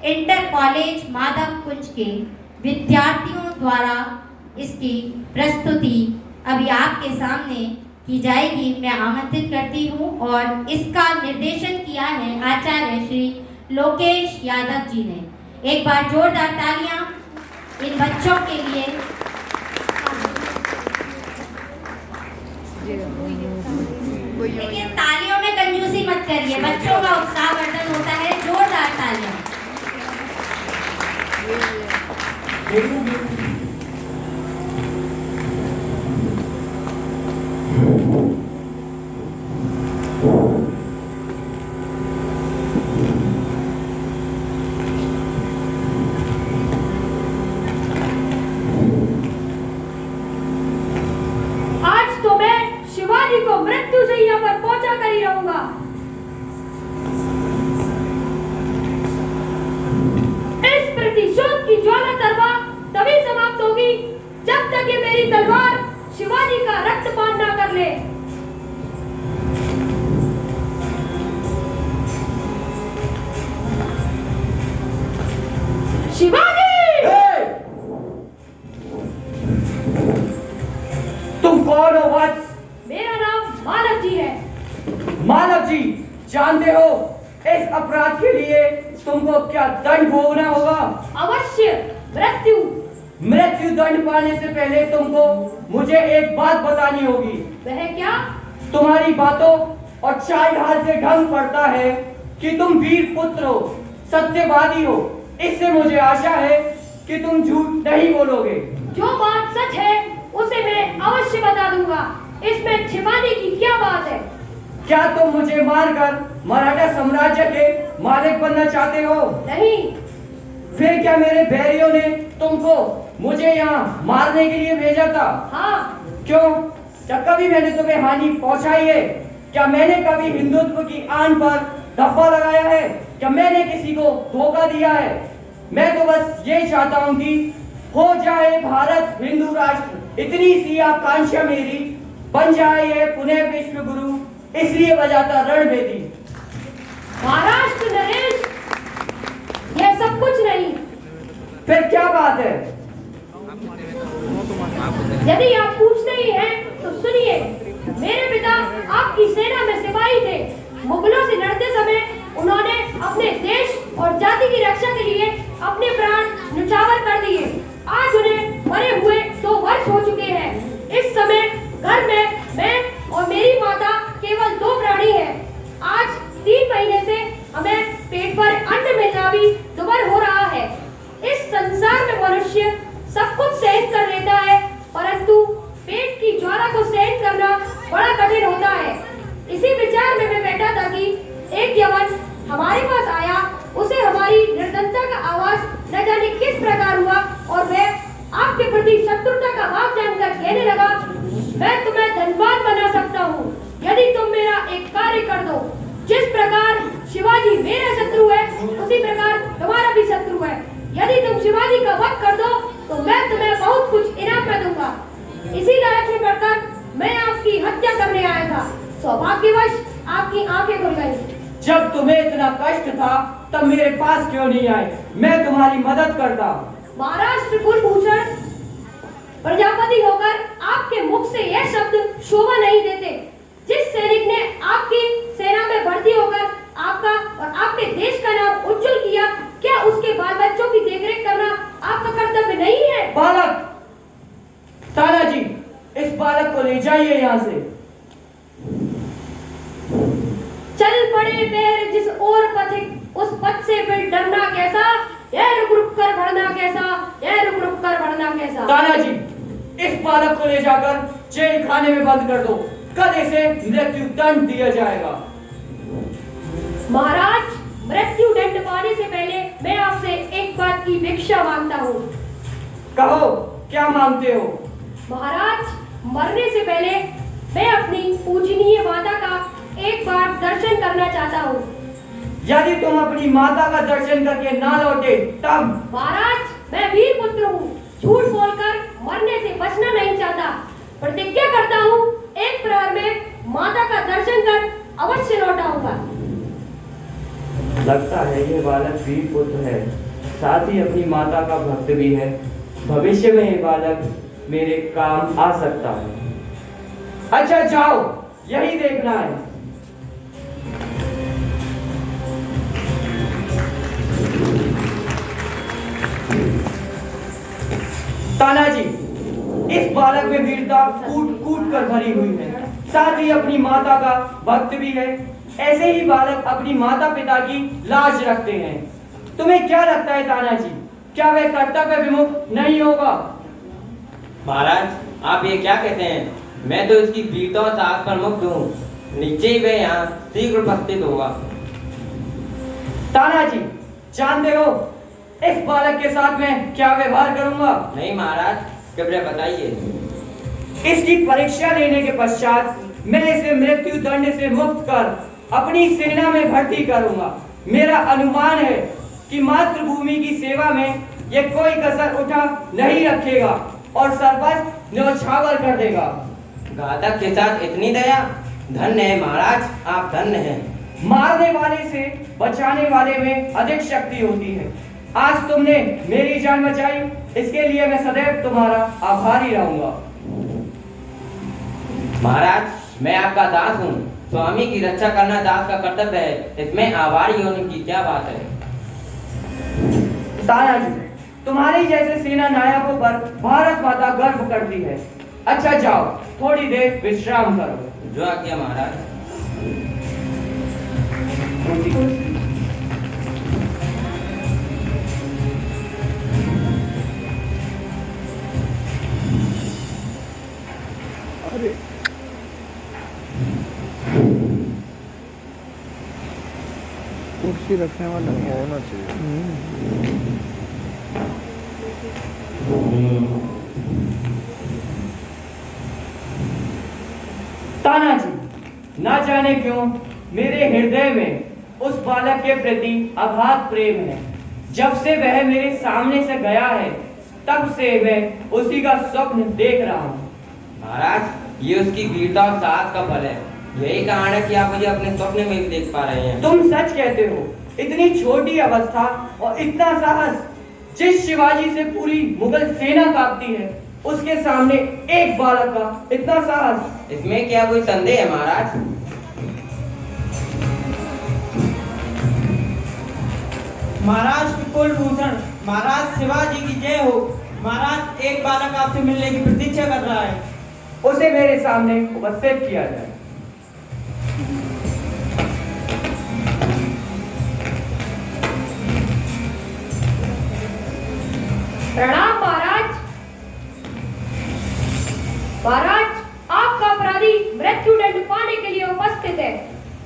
Inter college Madhav कुंज के विद्यार्थियों द्वारा इसकी प्रस्तुति अभी आपके सामने की जाएगी। मैं आमंत्रित करती हूँ और इसका निर्देशन किया है आचार्य श्री लोकेश यादव जी ने। एक बार जोरदार तालियां इन बच्चों के लिए। लेकिन तालियों में कंजूसी मत करिए, बच्चों का उत्साहवर्धन होता है। जोरदार तालियां। को मृत्यु शैया पर पहुंचा कर ही रहूंगा। इस प्रतिशोध की ज्वाला तलवार तभी समाप्त होगी जब तक ये मेरी तलवार शिवाजी का रक्तपान ना कर ले। शिवाजी! तुम कौन हो वत्स? मेरा नाम मानव जी है। मानव जी, जानते हो इस अपराध के लिए तुमको क्या दंड भोगना होगा? अवश्य, मृत्यु। मृत्यु दंड पाने से पहले तुमको मुझे एक बात बतानी होगी। वह क्या? तुम्हारी बातों और चाल ढाल से ढंग पड़ता है कि तुम वीर पुत्र हो, सत्यवादी हो। इससे मुझे आशा है कि तुम झूठ नहीं बोलोगे। जो बात सच है उसे मैं अवश्य बता दूंगा। इसमें छिपाने की क्या बात है? क्या तुम मुझे मारकर मराठा साम्राज्य के मालिक बनना चाहते हो? नहीं। फिर क्या मेरे बैरियों ने तुमको मुझे यहाँ मारने के लिए भेजा था? हाँ। क्यों? क्या कभी मैंने तुम्हें हानि पहुंचाई है? क्या मैंने कभी हिंदुत्व की आन पर धब्बा लगाया है? क्या मैंने किसी को धोखा दिया है? मैं तो बस ये चाहता हूँ कि हो जाए भारत हिंदू राष्ट्र। इतनी सी आकांक्षा मेरी, बन जाए ये पुनः विश्व गुरु, इसलिए बजाता रणभेदी। महाराष्ट्र नरेश, यह सब कुछ नहीं। फिर क्या बात है? यदि आप पूछते ही हैं तो सुनिए। मेरे पिता आपकी सेना में सिपाही थे। मुगलों से लड़ते समय उन्होंने अपने देश और जाति की रक्षा के लिए अपने प्राण न्यौछावर कर दिए। आज उन्हें मरे हुए 2 वर्ष हो चुके हैं। इस समय घर में मैं और मेरी माता केवल 2 प्राणी हैं। आज 3 महीने से हमें पेट पर अन्न मिलना भी दुर्भर हो रहा है। इस संसार में मनुष्य सब कुछ सहन कर लेता है, परंतु पेट की ज्वाला को सहन करना बड़ा कठिन होता है। इसी विचार में मैं बैठा था कि एक यवन हमारे पास आया। उसे हमारी निर्धनता का आवाज न जाने किस प्रकार हुआ और वह आपके प्रति शत्रुता का भाव जानकर कहने लगा, मैं तुम्हें धनवान बना सकता हूँ यदि तुम मेरा एक कार्य कर दो। जिस प्रकार शिवाजी मेरा शत्रु है, उसी प्रकार तुम्हारा भी शत्रु है। यदि तुम शिवाजी का वध कर दो तो मैं तुम्हें बहुत कुछ इनाम में दूंगा। इसी लालच में पड़कर मैं आपकी हत्या करने आया था। सौभाग्यवश आपकी आंखें खुल गई। जब तुम्हें इतना कष्ट था तब मेरे पास क्यों नहीं आए? मैं तुम्हारी मदद करता। महाराष्ट्र कुलभूषण प्रजापति होकर आपके मुख से यह शब्द शोभा नहीं देते। जिस सैनिक ने आपकी सेना में भर्ती होकर आपका और आपके देश का नाम उज्जवल किया, क्या उसके बाल बच्चों की देखरेख करना आपका कर्तव्य नहीं है? बालक, तानाजी, इस बालक को ले जाइए यहाँ से। चल पड़े पैर जिस ओर पथिक, उस पथ से फिर डरना कैसा? यह रुक रुक कर बढ़ना कैसा? यह रुक रुक कर बढ़ना कैसा? तानाजी, इस बालक को ले जाकर जेल खाने में बंद कर दो। कल इसे मृत्यु दंड दिया जाएगा। महाराज, मृत्यु दंड पाने से पहले मैं आपसे एक बात की भिक्षा मांगता हूँ। कहो, क्या मांगते हो? महाराज, मरने से पहले मैं अपनी पूजनीय माता का एक बार दर्शन करना चाहता हूँ। यदि तुम अपनी माता का दर्शन करके ना लौटे तब? महाराज, मैं वीर पुत्र हूँ, झूठ बोलकर मरने से बचना नहीं चाहता। प्रतिज्ञा करता हूँ, एक प्रहर में माता का दर्शन कर अवश्य लौट आऊंगा। लगता है ये बालक वीर पुत्र है, साथ ही अपनी माता का भक्त भी है। भविष्य में ये बालक मेरे काम आ सकता है। अच्छा जाओ, यही देखना है। तानाजी, इस बालक में वीरता कूट कूट कर भरी हुई है, साथ ही अपनी माता का भक्त भी है। ऐसे ही बालक अपनी माता पिता की लाज रखते हैं। तुम्हें क्या लगता है तानाजी, क्या वह कर्तव्य विमुख नहीं होगा? महाराज, आप ये क्या कहते हैं? मैं तो इसकी वीरता और साहस पर मुग्ध हूँ। नीचे ही वह यहाँ शीघ्र उपस्थित होगा। तानाजी, जानते हो इस बालक के साथ मैं क्या व्यवहार करूंगा? नहीं महाराज, कृपया बताइए। इसकी परीक्षा लेने के पश्चात मैं इसे मृत्यु दंड से मुक्त कर अपनी सेना में भर्ती करूंगा। मेरा अनुमान है कि मातृभूमि की सेवा में यह कोई कसर उठा नहीं रखेगा और सर्वस्व न्यौछावर कर देगा। घातक के साथ इतनी दया! धन्य है महाराज, आप धन्य हैं। मारने वाले से बचाने वाले में अधिक शक्ति होती है। आज तुमने मेरी जान बचाई, इसके लिए मैं सदैव तुम्हारा आभारी रहूंगा। महाराज, मैं आपका दास हूँ। स्वामी की रक्षा करना दास का कर्तव्य है, इसमें आभारी होने की क्या बात है? तानाजी, तुम्हारी जैसे सेना नायकों पर भारत माता गर्व करती है। अच्छा जाओ, थोड़ी देर विश्राम करो। जो आज्ञा महाराज। कुर्सी रखने वाला होना चाहिए। तानाजी, ना जाने क्यों मेरे हृदय में उस बालक के प्रति अगाध प्रेम है। जब से वह मेरे सामने से गया है, तब से मैं उसी का स्वप्न देख रहा हूँ। महाराज, ये उसकी वीरता और साहस का फल है। यही कारण है कि आप मुझे अपने स्वप्न में भी देख पा रहे हैं। तुम सच कहते हो। इतनी छोटी अवस्था और इतना साहस! जिस शिवाजी से पूरी मुगल सेना कांपती है, उसके सामने एक बालक का इतना साहस! इसमें क्या कोई संदेह है महाराज? महाराज की कुलभूषण, महाराज शिवाजी की जय हो। महाराज, एक बालक आपसे मिलने की प्रतीक्षा कर रहा है। उसे मेरे सामने उपस्थित किया जाए। प्रणाम महाराज। महाराज, आपका अपराधी मृत्यु दंड पाने के लिए उपस्थित है।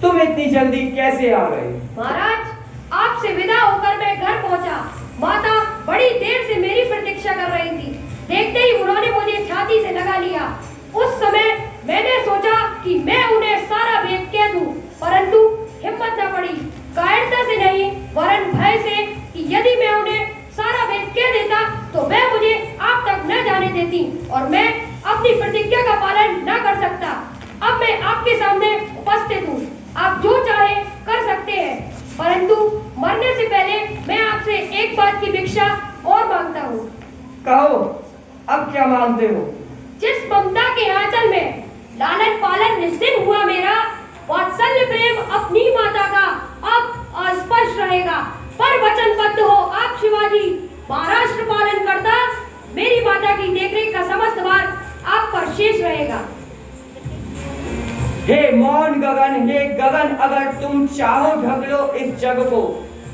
तुम इतनी जल्दी कैसे आ गए? महाराज, आपसे विदा होकर मैं घर पहुंचा। माता बड़ी देर से मेरी प्रतीक्षा कर रही थी। देखते ही उन्होंने मुझे छाती से लगा लिया। उस समय मैंने सोचा कि मैं उन्हें सारा भेद कह दूं, परंतु हिम्मत न पड़ी। कायरता से नहीं, वरन भय से कि यदि मैं उन्हें सारा भेद कह देता तो मैं मुझे आप तक न जाने देती और मैं अपनी प्रतिज्ञा का पालन न कर सकता। अब मैं आपके सामने उपस्थित हूँ। आप जो चाहे कर सकते हैं, परंतु मरने से पहले मैं आपसे एक बात की भिक्षा और मांगता हूँ। कहो, अब क्या मांगते हो? जिस ममता के आंचल में लालन पालन निश्चित हुआ मेरा, वात्सल्य प्रेम अपनी माता का अब अस्पर्श रहेगा। पर वचनबद्ध हो आप शिवाजी, महाराष्ट्र पालन करता, मेरी माता की देखरेख का समस्त भार आप पर शेष रहेगा। हे मौन गगन, हे गगन, अगर तुम चाहो ढक लो इस जग को।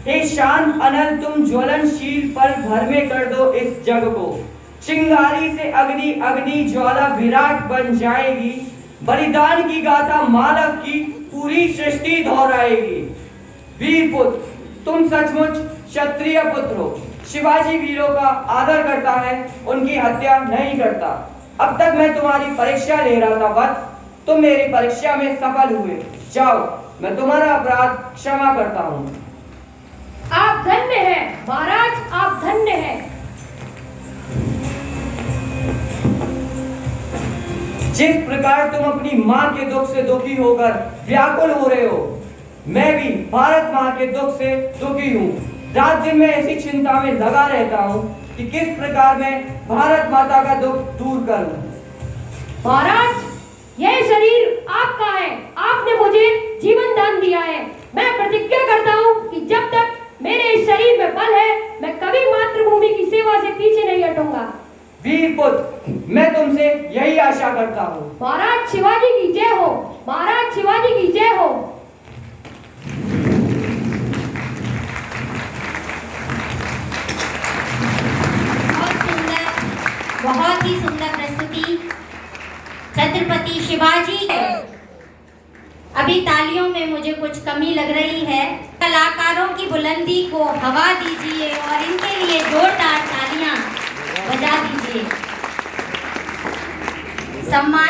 हे शांत अनल, तुम ज्वलनशील पल भर में कर दो इस जग को। चिंगारी से अग्नि, अग्नि ज्वाला विराट बन जाएगी। बलिदान की गाथा मानव की पूरी सृष्टि दोहराएगी। वीर पुत्र, तुम सचमुच क्षत्रिय पुत्र हो। शिवाजी वीरों का आदर करता है, उनकी हत्या नहीं करता। अब तक मैं तुम्हारी परीक्षा ले रहा था वत्स, तुम मेरी परीक्षा में सफल हुए। जाओ, मैं तुम्हारा अपराध क्षमा करता हूँ। आप धन्य हैं महाराज, आप धन्य हैं। जिस प्रकार तुम अपनी माँ के दुख से दुखी होकर व्याकुल हो रहे हो, मैं भी भारत माँ के दुख से दुखी हूँ। रात दिन मैं ऐसी चिंता में लगा रहता हूँ कि किस प्रकार मैं भारत माता का दुख दूर करूँ। महाराज, यह शरीर आपका है, आपने मुझे जीवन दान दिया है। मैं प्रतिज्ञा करता हूँ कि जब तक मेरे इस शरीर में बल है, मैं कभी मातृभूमि की सेवा से पीछे नहीं हटूंगा। वीर पुत्र, मैं तुमसे यही आशा करता हूँ। महाराज शिवाजी की जय हो, महाराज शिवाजी की जय हो। बहुत ही सुंदर प्रस्तुति छत्रपति शिवाजी। अभी तालियों में मुझे कुछ कमी लग रही है। कलाकारों की बुलंदी को हवा दीजिए और इनके लिए जोरदार तालियां बजा दीजिए। सम्मान